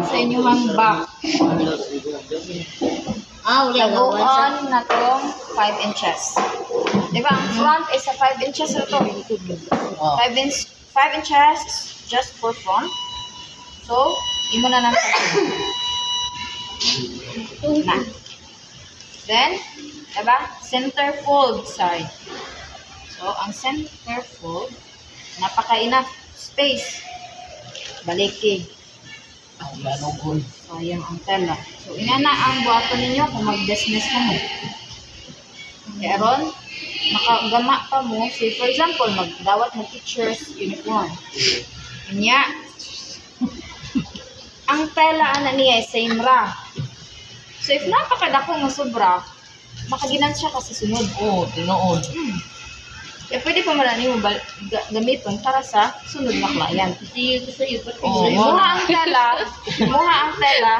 sa inyong back. Laguan na tong 5 inches. Diba? Ang front is a 5 inches na to. 5 inches just for front. So, imo na lang na. Then, diba? Center fold side. So, ang center fold, napaka-enough space. Baliki. Sayang ang tela. So, ina na ang buhaton ninyo kung mag-business na mo. Kaya ron, makagama pa mo. Say, for example, magdawat mo teacher's uniform. Kanya, ang tela na niya ay same ra. So, if napakadako nga sobra, makaginansya ka sa sunod. Oo, tinood. Kaya pwede pa marami mo gamiton para sa sunod na client. Muha ang tela,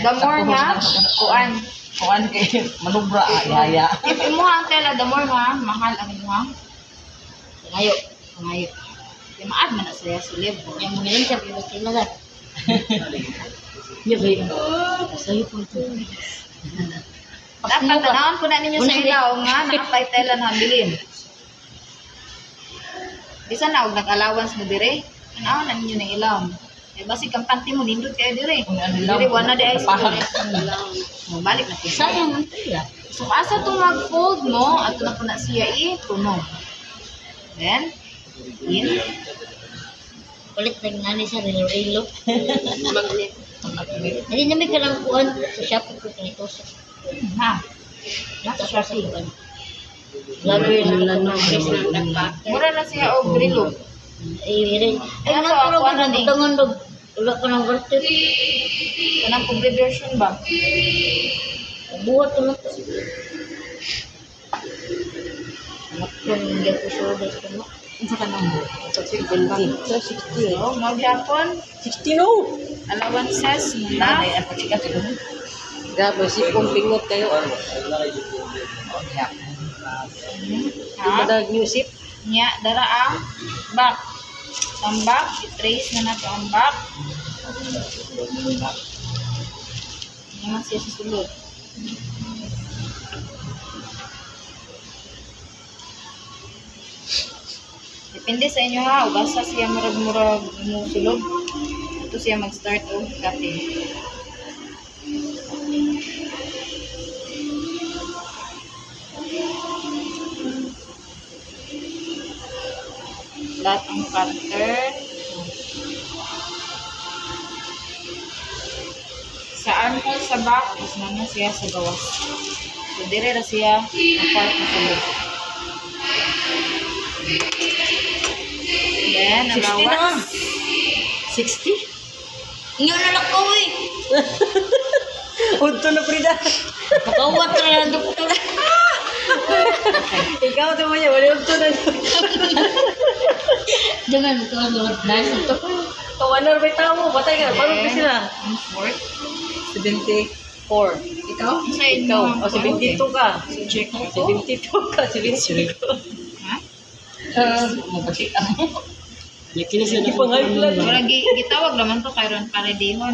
the more nga, Kuan kay manubra yaya. If imuha ang tela, the more nga, mahal ang imuha. Ngayo. Kaya maad man na siya sa level. Yung mga yun siya, pilos tila. Sa'yo po ito. Dapat tanawin po na ninyo sa ilaw nga nakapay tela na bilin. Bisa na, huwag nag-allowance mo dire. Tanawin na ninyo na ilaw. Eh, basi kang panty mo, nindot kayo dire. Dire, wana di ay balik na kayo. Sayang ang tela. So, asa itong mag-fold mo, at na po na siya tunog. Then, in. Kulit na nga siya, rilo-rilo. Hindi namin kalampuan sa Shopee ko kanito sa Ha? Nasa Shopee. vlogger na Mura na siya o grilo. ay Ano na pero ako ano ni? tangan dog wala ka nang birthday Kanang pobre version ba? buhat na to nakon hindi ko sure ko no Isa ka nang mo. 60. So, maghapon, 60 no. allowances na. Ay, apa chika siguro. Grabe si pingot kayo. Ha? Ada music. Nya, dara ang back. Ang back, i-trace na nato ang back. Yan siya sa sulod. Depende sa inyo ha, basta siya murag-murag mo sulod. Ito siya mag-start o cutting. Lahat ang pattern. Saan ko sa back, is naman siya sa gawas. So, dire na siya ang part na sulod. Then, ang 60 na. gawas. 60 inyo na lakaw eh Unto na Frida. makawat na lang doktor Ikaw to mo niya, wala unto na. jangan ko lord nice to Kawanar ba tao? Batay ka, parang pa sila. Ang fourth. 74. Ikaw? Sa inyo. Ikaw. O, 72 ka. Check mo to. 72 ka. 72 ka. Ha? Mabasik ako. Yakin siya na pangaylan. Wala gitawag naman to kay Ron Paredihon.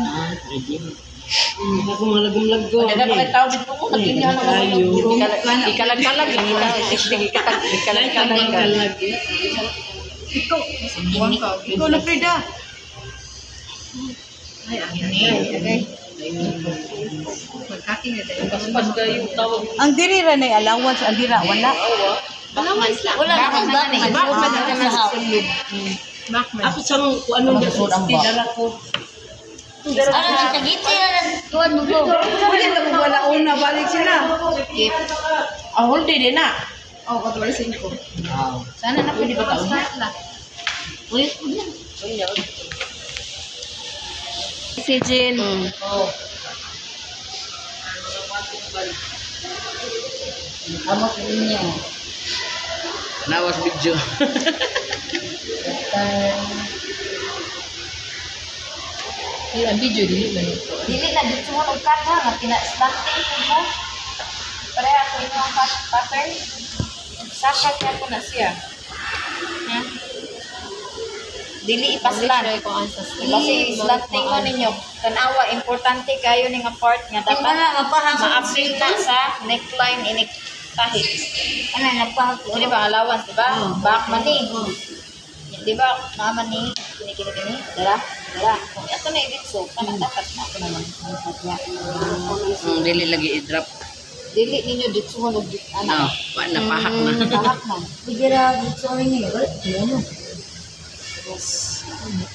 Ako mga lagom-lag ko. Wala pa kayo tao dito ko. Katinyo na mga ikalag-kalag. Ikalag-kalag. Ikaw na Frida. Ay, okay. Magkaking na tayo. Paspas ka yung tawag. Ang diri ra nay allowance, ang dira wala. wala na kang back man sa sulod. Backman. Ako sa ano na dala ko. ano sa giti na tuwan mo to Pwede na kung wala una balik sila. Keep. Ahol din na. Oh, 14 ko. Wow. Sana na pwede ba start na. uy Si Jill. Oh. amot niya Nawas video. ang video dili man ito Dili na dito mo nag-cut ha, nga pina-stamping mo. Pareha ko yung pattern. Sakat niya ko na siya. Ha? dili ipaslan. Kasi slanting mo ninyo. Tanawa, importante kayo ni nga part nga dapat ma-appeal na sa neckline inik tahi. Ano, nagpahag ko. Di ba, allowance, di ba? Back money. Di ba, naman ni, kini. Dara. Kung ito na edit so, kanang dapat na ako naman. Dili lagi i-drop. Dili ninyo dito mo ano. Napahak na. Pahak na.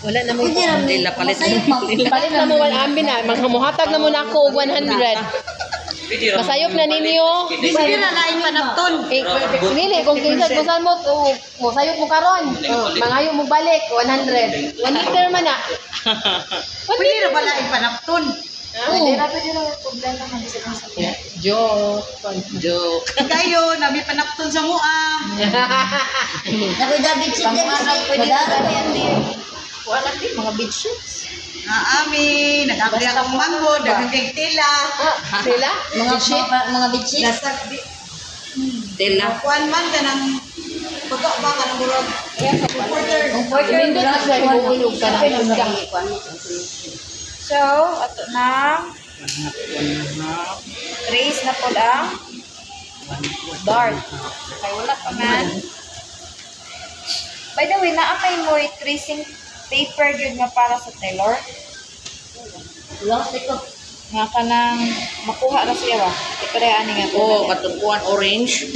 Wala na mo. Dila palit. Palit na mo 1 ambi na. Maghamuhatag na mo na ako og 100. Masayop na ninyo. Hindi na laing panapton. Dili kung kinsa kusan mo sayop mo karon. Mangayo mo balik 100. 1 liter man na. Pwede na ba laing panapton? Pwede na problema man sa mga Joke. Kayo, nabi panapton sa mua. Ako David si pwede na ganyan din. Wala din mga bedsheets. Ami, nag-abli akong mango, dagang kay tila. Sila? Mga bitchit? Lasag di. Dila. Kuan man ka ng pagka ba ka ng burog. Comforter. Nindot na siya, ihulog ka na. So, ato na. Trace na po ang dart. Okay, wala pa man. By the way, naamay mo tracing paper yun nga para sa tailor. Nga ka nang makuha na siya ba? Iparehaan nga ito. Oh, katungkuan orange.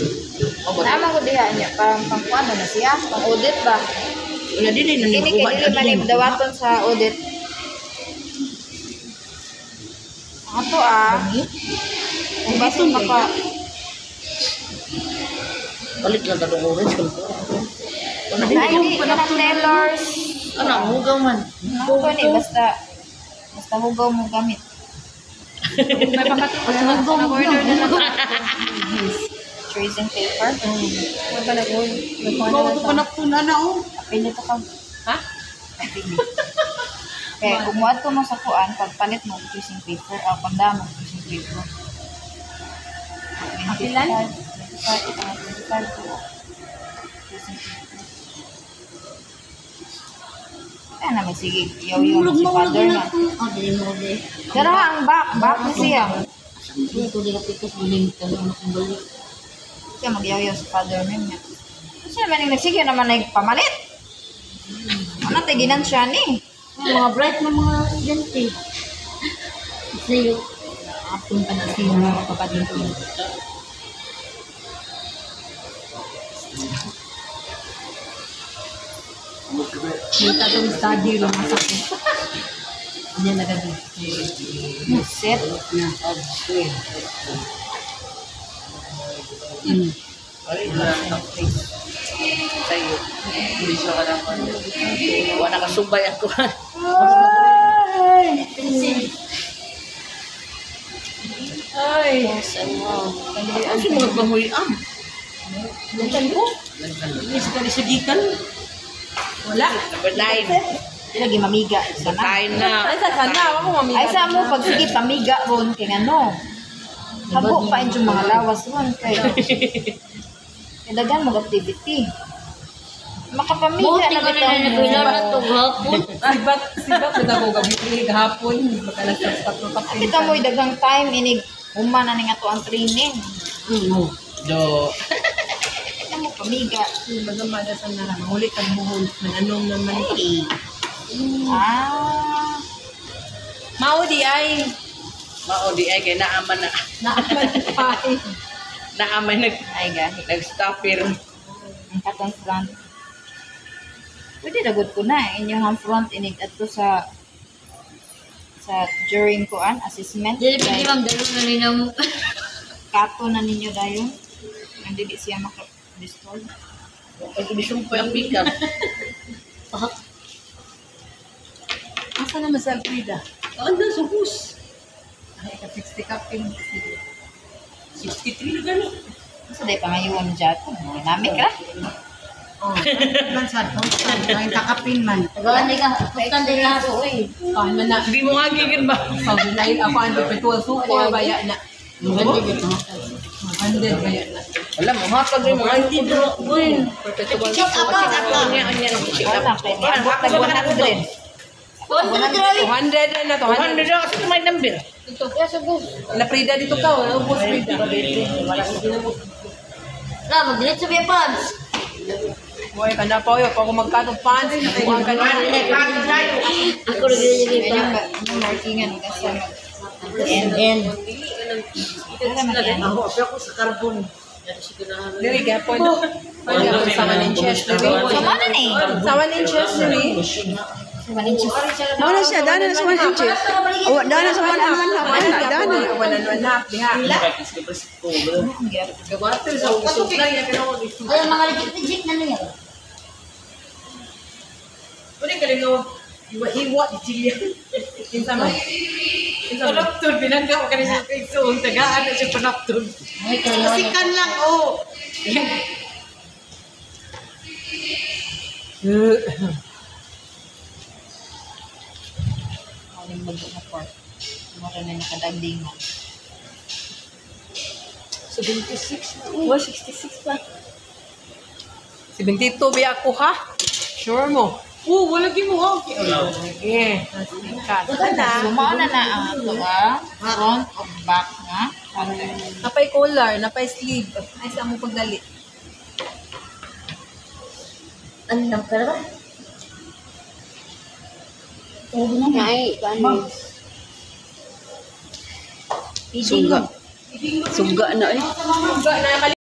Naamang ko diha niya. Pang na siya. Pang audit ba? Wala dili na Kini nikuha. kay dili man dawaton sa audit. Ato kung basta maka Palit lang katong orange. ay hindi ka ng tailors. Ano, hugaw man. Ako ni basta hugaw mo gamit. May pakatapos na order na lang. Tracing paper. Ano ba nag-order? Bawa ko panapton na oh. Apin ito ka. Ha? Kaya kung muad ko mo sa kuan, pagpalit mo tracing paper, pagda mo tracing paper. Apilan? Kaya naman sige, yaw-yaw si father na. Pero ang back na siya. Kaya mag-yaw-yaw si father niya. Kasi naman yung nagsige naman nagpamalit. Ano tayo ginansya ni? Mga bright na mga estudyante. Sa'yo. Apon pa na siya mga kapatid ko. Kita itong study lang masak ko. Hindi na gagawin. Set. Tayo. Hindi siya ka naman. Wala ka sumbay ako. Ay. Ano siya mga bamuyan? Nantan ko? Hindi siya kalisigikan. Wala. Number 9. Lagi mamiga. Sana. Kain na. Ay, sana. Ako mamaya. Ay, sa mo, pag sige, pamiga ron, kaya ano. Habo pa yung mga lawas ron. Kaya dagan mo activity. Makapamiga na bitaw mo. Sibat na ako gabi hapon. Makalasas pa ito. Kita mo, dagang time, inig, na nga to ang training. Do. Kita mo, pamiga. Magamada sa nara. Mangulit ang buhol. Mananong naman. Mao di ay. Mao di ay kay naaman na. Naaman pa eh. Naaman Ay, gahi. nag-stopper. Ang katong front. Pwede nagod ko na. Inyong front, inig ato sa during kuan assessment. Dili pwede ma'am, dalo na rin ang Kato na ninyo dayon. Hindi siya maka-discord. Pag ibisumpoy ang pikas. asa naman sa Alfreda? Ano, subus. Ay, ka 60 kapin. 63 na gano'n. Kasi dahil pangayuan dyan. Dynamic ka? Oh, man sad, ang kakapin man. Tagawan din ka. Kustan din lahat o eh. Paano na? Hindi mo nga gigil ba? Pag-lain ako ang pagpetuwa suko, baya na. Wala mo hatag rin mga libro. Check up ka. Wala pa niya. Tag 100. 200 na to. 100 na kasi may number. Ito, kaya sa bus. Laprida dito ka. Ubus Frida. Na, mag-delete sa weapons. Boy, kanda pa yun. Pag magkatong pants, nakuha ka na. Ako rin yung Yung markingan kasi N. Diri, kaya po ito. Pwede ako sa 1 inches. Diri. Sama na ni. Sa 1 inches, diri. Ano siya? Dana na sa 1 inches. Oh, dana sa 1 and 1 half. Dana, dana. 1 and 1 half. Diha. Gawato sa usok lang. Ay, mga legit na niya. Pwede ka rin gawa. Iwa, Jilia. Kinsa man. Panaptun, binangga ko kanina sa Facebook. Tagaan na siya panaptun. Sikan lang, oh. Aling bago na pork. Mura na nakadagding mo. 76. Oh, 66 pa. 72 biya ako, ha? Sure mo? Wala mo, okay. Okay. Sumaon na ang ato front o back nga. Napay collar, napay sleeve. Ay, saan mo pagdali? Ano lang ka ba? Ay, paano? Suga. Suga na eh. Suga na